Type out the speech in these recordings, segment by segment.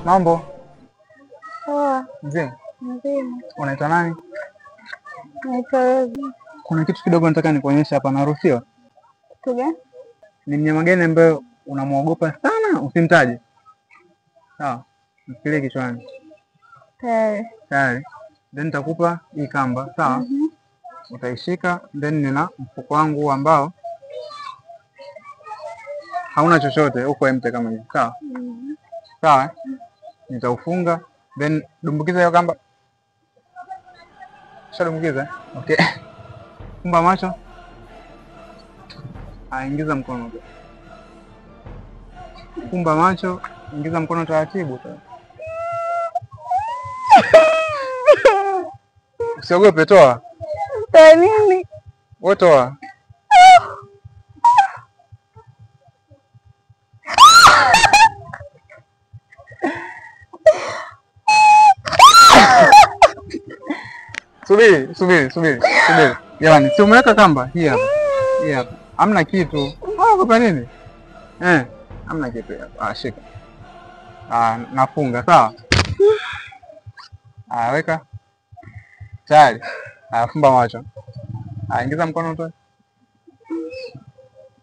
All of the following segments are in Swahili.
Mambo? Poa. Mzima? Mzima. Unaitwa nani? Naitwa Rozi. Kuna kitu kidogo nataka nikuonyeshe hapa, naruhusiwa? Kitu gani? Ni mnyama gani ambaye unamuogopa sana? Usimtaje. Sawa. Mfikirie kichwani. Tayari. Tayari. Then nitakupa hii kamba, sawa? Utaishika, then nina mfuko wangu ambao hauna chochote, uko empty kama hivi, sawa? Sawa. Nitaufunga, then dumbukiza hiyo kamba. Shadumbukiza. Okay. Fumba macho. Ingiza mkono. Fumba macho, ingiza mkono taratibu tu. Usiogope, toa. Toa nini? Wewe toa. Subiri. Jamani, si umeweka kamba? Hii hapa. Hii hapa. Hamna kitu. Unaogopa nini? Hamna kitu hapa. Shika. Nafunga, sawa? Weka. Tayari. Fumba macho. Ingiza mkono toe.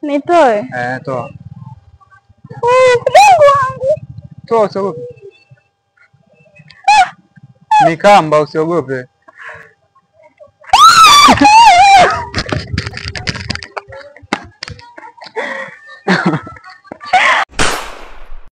Nitoe? Toa. Mdogo wangu. Toa, usiogope. Ni kamba, usiogope.